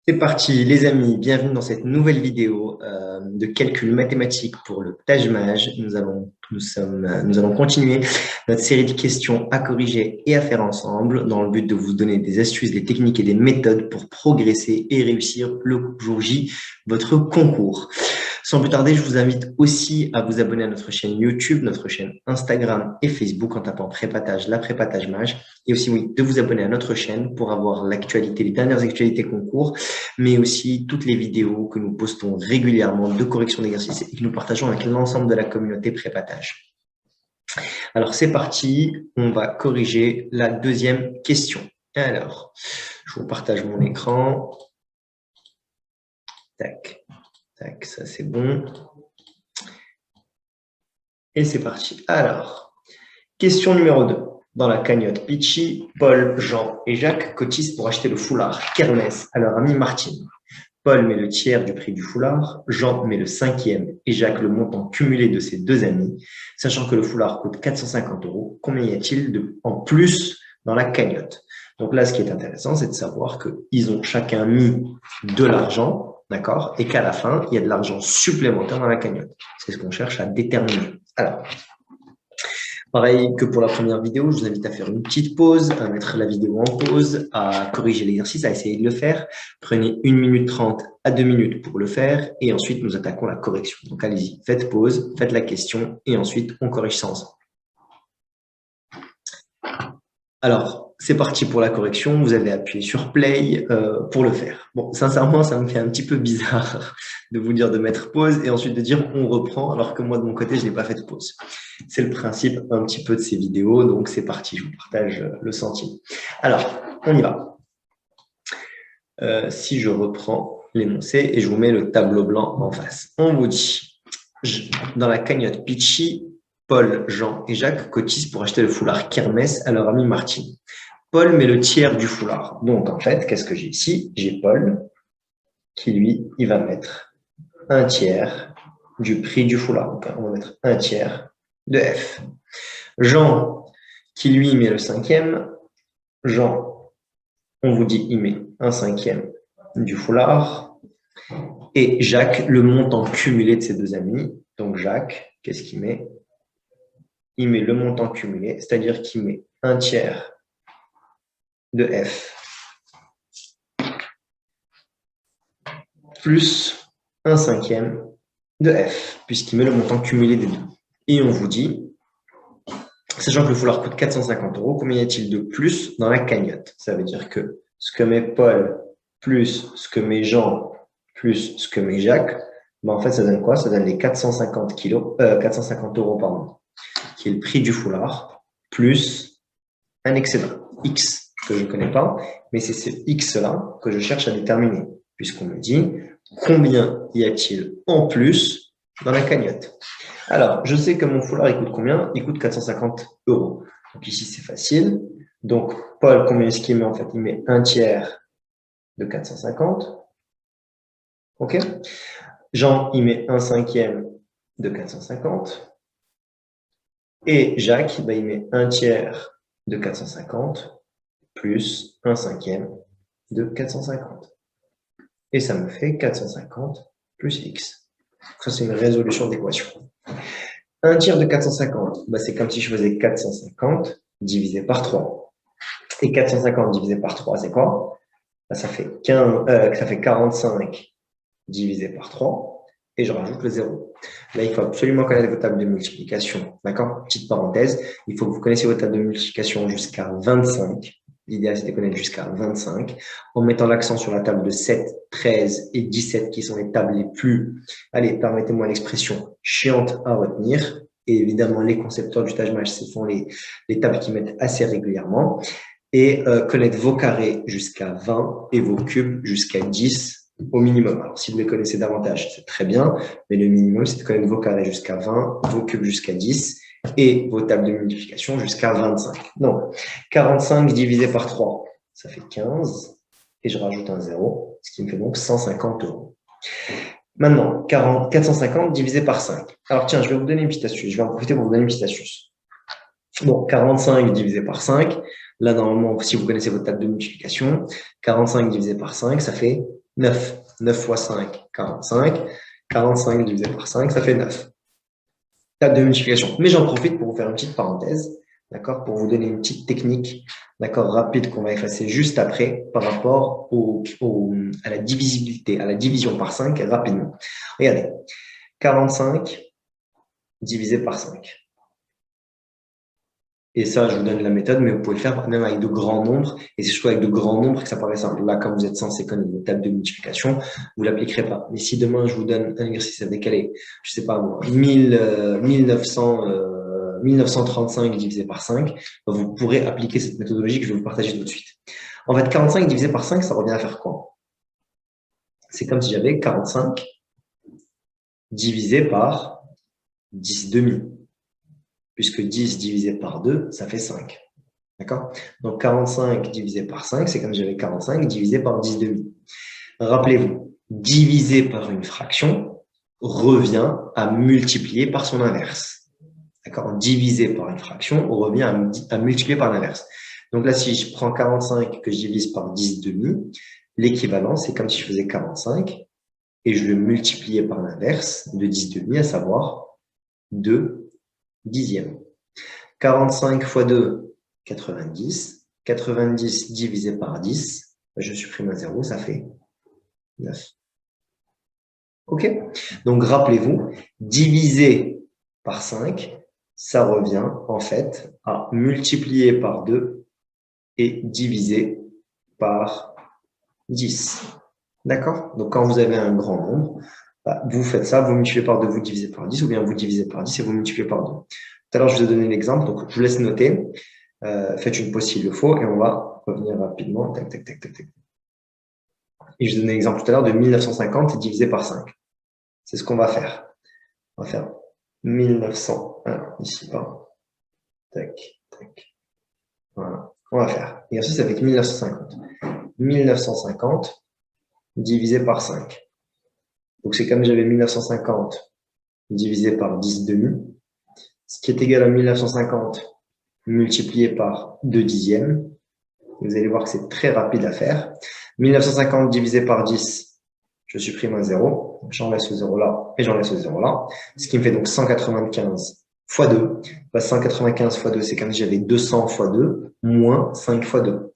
C'est parti, les amis, bienvenue dans cette nouvelle vidéo de calcul mathématique pour le Taj-Maj. Nous allons continuer notre série de questions à corriger et à faire ensemble dans le but de vous donner des astuces, des techniques et des méthodes pour progresser et réussir le jour J, votre concours. Sans plus tarder, je vous invite aussi à vous abonner à notre chaîne YouTube, notre chaîne Instagram et Facebook en tapant Prépatage, la Prépa Taj-Maj. Et aussi, oui, de vous abonner à notre chaîne pour avoir l'actualité, les dernières actualités concours, mais aussi toutes les vidéos que nous postons régulièrement de correction d'exercices et que nous partageons avec l'ensemble de la communauté Prépatage. Alors, c'est parti, on va corriger la deuxième question. Alors, je vous partage mon écran. Tac, tac, ça c'est bon. Et c'est parti. Alors, question numéro 2. Dans la cagnotte Pitchy, Paul, Jean et Jacques cotisent pour acheter le foulard Kermès à leur amie Martine. Paul met le tiers du prix du foulard, Jean met le cinquième et Jacques le montant cumulé de ses deux amis. Sachant que le foulard coûte 450 €, combien y a-t-il en plus dans la cagnotte? Donc là, ce qui est intéressant, c'est de savoir qu'ils ont chacun mis de l'argent, d'accord, et qu'à la fin, il y a de l'argent supplémentaire dans la cagnotte. C'est ce qu'on cherche à déterminer. Alors, pareil que pour la première vidéo, je vous invite à faire une petite pause, à mettre la vidéo en pause, à corriger l'exercice, à essayer de le faire. Prenez 1 minute 30 à 2 minutes pour le faire et ensuite nous attaquons la correction. Donc allez-y, faites pause, faites la question et ensuite on corrige ça ensemble. Alors, c'est parti pour la correction. Vous avez appuyé sur Play pour le faire. Bon, sincèrement, ça me fait un petit peu bizarre de vous dire de mettre pause et ensuite de dire on reprend, alors que moi, de mon côté, je n'ai pas fait de pause. C'est le principe un petit peu de ces vidéos, donc c'est parti. Je vous partage le sentiment. Alors, on y va. Si je reprends l'énoncé et je vous mets le tableau blanc en face. On vous dit, dans la cagnotte Pitchy, Paul, Jean et Jacques cotisent pour acheter le foulard Kermès à leur amie Martine. Paul met le tiers du foulard. Donc, en fait, qu'est-ce que j'ai ici? J'ai Paul qui, lui, il va mettre un tiers du prix du foulard. Donc, on va mettre un tiers de F. Jean qui, lui, met le cinquième. Jean, on vous dit, il met un cinquième du foulard. Et Jacques, le montant cumulé de ses deux amis. Donc, Jacques, qu'est-ce qu'il met? Il met le montant cumulé, c'est-à-dire qu'il met un tiers de F plus un cinquième de F, puisqu'il met le montant cumulé des deux. Et on vous dit, sachant que le foulard coûte 450 €, combien y a-t-il de plus dans la cagnotte? Ça veut dire que ce que met Paul plus ce que met Jean plus ce que met Jacques, ben en fait, ça donne quoi? Ça donne les 450 €, pardon, qui est le prix du foulard, plus un excédent, X, que je ne connais pas, mais c'est ce X-là que je cherche à déterminer, puisqu'on me dit combien y a-t-il en plus dans la cagnotte. Alors, je sais que mon foulard, il coûte combien? Il coûte 450 €. Donc ici, c'est facile. Donc, Paul, combien est-ce qu'il met en fait? Il met un tiers de 450. OK? Jean, il met un cinquième de 450. Et Jacques, ben, il met un tiers de 450 plus un cinquième de 450. Et ça me fait 450 plus X. Ça, c'est une résolution d'équation. Un tiers de 450, ben, c'est comme si je faisais 450 divisé par 3. Et 450 divisé par 3, c'est quoi? Ben, ça fait 45 divisé par 3. Et je rajoute le 0. Là, il faut absolument connaître vos tables de multiplication. D'accord? Petite parenthèse, il faut que vous connaissiez vos tables de multiplication jusqu'à 25. L'idéal, c'est de connaître jusqu'à 25, en mettant l'accent sur la table de 7, 13 et 17, qui sont les tables les plus, allez, permettez-moi l'expression, chiantes à retenir. Et évidemment, les concepteurs du Taj-Maj, ce sont les tables qui mettent assez régulièrement. Et connaître vos carrés jusqu'à 20 et vos cubes jusqu'à 10 au minimum. Alors, si vous les connaissez davantage, c'est très bien, mais le minimum, c'est de connaître vos carrés jusqu'à 20, vos cubes jusqu'à 10 et vos tables de multiplication jusqu'à 25. Donc, 45 divisé par 3, ça fait 15, et je rajoute un 0, ce qui me fait donc 150 €. Maintenant, 450 divisé par 5. Alors, tiens, je vais vous donner une petite astuce. Je vais en profiter pour vous donner une petite astuce. Bon, 45 divisé par 5. Là, normalement, si vous connaissez votre table de multiplication, 45 divisé par 5, ça fait 9. 9 fois 5, 45. 45 divisé par 5, ça fait 9. Table de multiplication. Mais j'en profite pour vous faire une petite parenthèse, d'accord, pour vous donner une petite technique, d'accord, rapide qu'on va effacer juste après par rapport à la divisibilité, à la division par 5 rapidement. Regardez, 45 divisé par 5. Et ça, je vous donne la méthode, mais vous pouvez le faire même avec de grands nombres. Et c'est surtout avec de grands nombres que ça paraît simple. Là, comme vous êtes censé connaître une table de multiplication, vous ne l'appliquerez pas. Mais si demain, je vous donne un exercice avec, allez, je sais pas moi, 1935 divisé par 5, vous pourrez appliquer cette méthodologie que je vais vous partager tout de suite. En fait, 45 divisé par 5, ça revient à faire quoi? C'est comme si j'avais 45 divisé par 10 demi. Puisque 10 divisé par 2, ça fait 5. D'accord? Donc, 45 divisé par 5, c'est comme j'avais 45 divisé par 10 demi. Rappelez-vous, divisé par une fraction revient à multiplier par son inverse. D'accord? Divisé par une fraction revient à multiplier par l'inverse. Donc là, si je prends 45 que je divise par 10 demi, l'équivalent, c'est comme si je faisais 45 et je le multipliais par l'inverse de 10 demi, à savoir 2 dixièmes. 45 fois 2, 90. 90 divisé par 10, je supprime un 0, ça fait 9. OK? Donc, rappelez-vous, divisé par 5, ça revient en fait à multiplier par 2 et diviser par 10. D'accord? Donc, quand vous avez un grand nombre, vous faites ça, vous multipliez par 2, vous divisez par 10, ou bien vous divisez par 10 et vous multipliez par 2. Tout à l'heure, je vous ai donné l'exemple, donc je vous laisse noter. Faites une pause s'il le faut et on va revenir rapidement. Tac, tac, tac, tac, tac. Et je vous ai donné l'exemple tout à l'heure de 1950 divisé par 5. C'est ce qu'on va faire. On va faire 1900. Alors, ici, pas. Tac, tac. Voilà. On va faire. Et ensuite, ça fait 1950. 1950 divisé par 5. Donc, c'est comme j'avais 1950 divisé par 10 demi, ce qui est égal à 1950 multiplié par 2 dixièmes. Vous allez voir que c'est très rapide à faire. 1950 divisé par 10, je supprime un 0. J'enlève ce 0 là et j'enlève ce 0 là. Ce qui me fait donc 195 fois 2. 195 fois 2, c'est comme si j'avais 200 fois 2 moins 5 fois 2.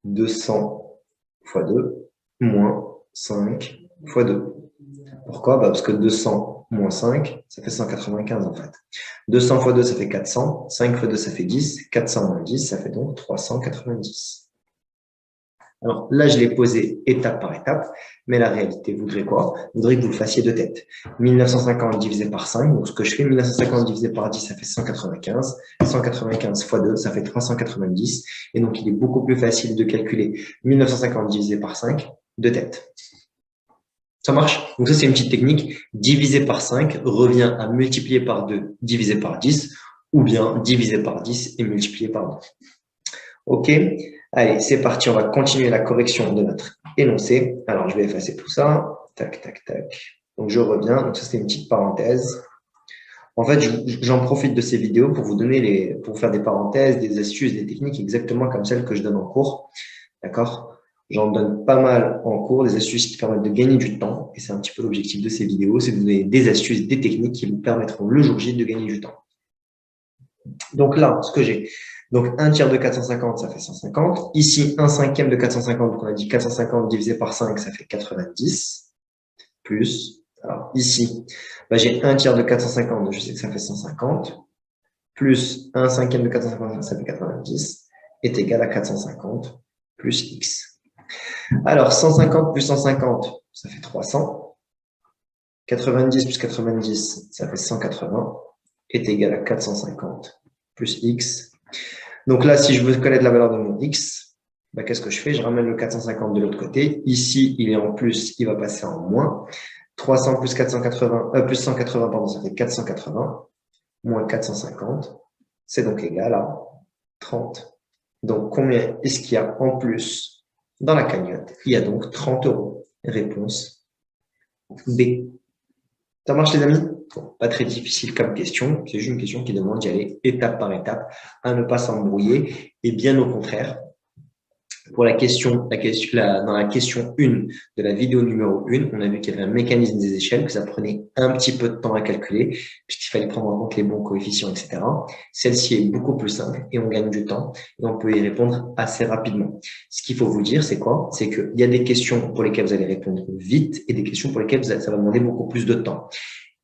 200 fois 2 moins 5 fois 2. Pourquoi? Parce que 200 moins 5, ça fait 195 en fait. 200 fois 2, ça fait 400. 5 fois 2, ça fait 10. 400 moins 10, ça fait donc 390. Alors là, je l'ai posé étape par étape, mais la réalité voudrait quoi? Voudrait que vous le fassiez de tête. 1950 divisé par 5, donc ce que je fais, 1950 divisé par 10, ça fait 195. 195 fois 2, ça fait 390. Et donc, il est beaucoup plus facile de calculer 1950 divisé par 5 de tête. Ça marche? Donc ça, c'est une petite technique. Divisé par 5 revient à multiplier par 2 divisé par 10, ou bien divisé par 10 et multiplié par 2. OK? Allez, c'est parti. On va continuer la correction de notre énoncé. Alors, je vais effacer tout ça. Tac, tac, tac. Donc, je reviens. Donc, ça, c'était une petite parenthèse. En fait, j'en profite de ces vidéos pour vous donner pour faire des parenthèses, des astuces, des techniques exactement comme celles que je donne en cours. D'accord? J'en donne pas mal en cours, des astuces qui permettent de gagner du temps. Et c'est un petit peu l'objectif de ces vidéos, c'est de vous donner des astuces, des techniques qui vous permettront le jour J de gagner du temps. Donc là, ce que j'ai, donc 1 tiers de 450, ça fait 150. Ici, 1 cinquième de 450, donc on a dit 450 divisé par 5, ça fait 90. Plus, alors ici, j'ai 1 tiers de 450, donc je sais que ça fait 150. Plus 1 cinquième de 450, ça fait 90, est égal à 450 plus x. Alors, 150 plus 150, ça fait 300. 90 plus 90, ça fait 180, est égal à 450 plus x. Donc là, si je veux connaître la valeur de mon x, qu'est-ce que je fais? Je ramène le 450 de l'autre côté. Ici, il est en plus, il va passer en moins. 300 plus 480, plus 180, pardon, ça fait 480, moins 450, c'est donc égal à 30. Donc, combien est-ce qu'il y a en plus dans la cagnotte? Il y a donc 30 €. Réponse B. Ça marche, les amis? Bon, pas très difficile comme question. C'est juste une question qui demande d'y aller étape par étape, à ne pas s'embrouiller. Et bien au contraire, Pour dans la question 1 de la vidéo numéro 1, on a vu qu'il y avait un mécanisme des échelles, que ça prenait un petit peu de temps à calculer, puisqu'il fallait prendre en compte les bons coefficients, etc. Celle-ci est beaucoup plus simple et on gagne du temps et on peut y répondre assez rapidement. Ce qu'il faut vous dire, c'est quoi? C'est qu'il y a des questions pour lesquelles vous allez répondre vite et des questions pour lesquelles ça va demander beaucoup plus de temps.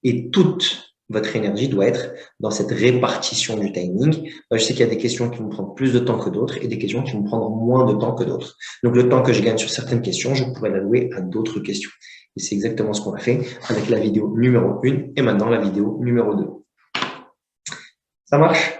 Et toute votre énergie doit être dans cette répartition du timing. Je sais qu'il y a des questions qui vont prendre plus de temps que d'autres et des questions qui vont prendre moins de temps que d'autres. Donc, le temps que je gagne sur certaines questions, je pourrais l'allouer à d'autres questions. Et c'est exactement ce qu'on a fait avec la vidéo numéro 1 et maintenant la vidéo numéro 2. Ça marche?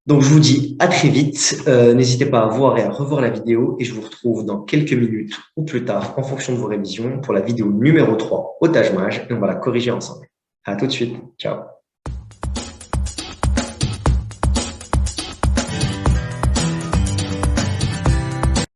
Donc, je vous dis à très vite. N'hésitez pas à voir et à revoir la vidéo et je vous retrouve dans quelques minutes ou plus tard en fonction de vos révisions pour la vidéo numéro 3 au Taj Mahal et on va la corriger ensemble. À tout de suite. Ciao.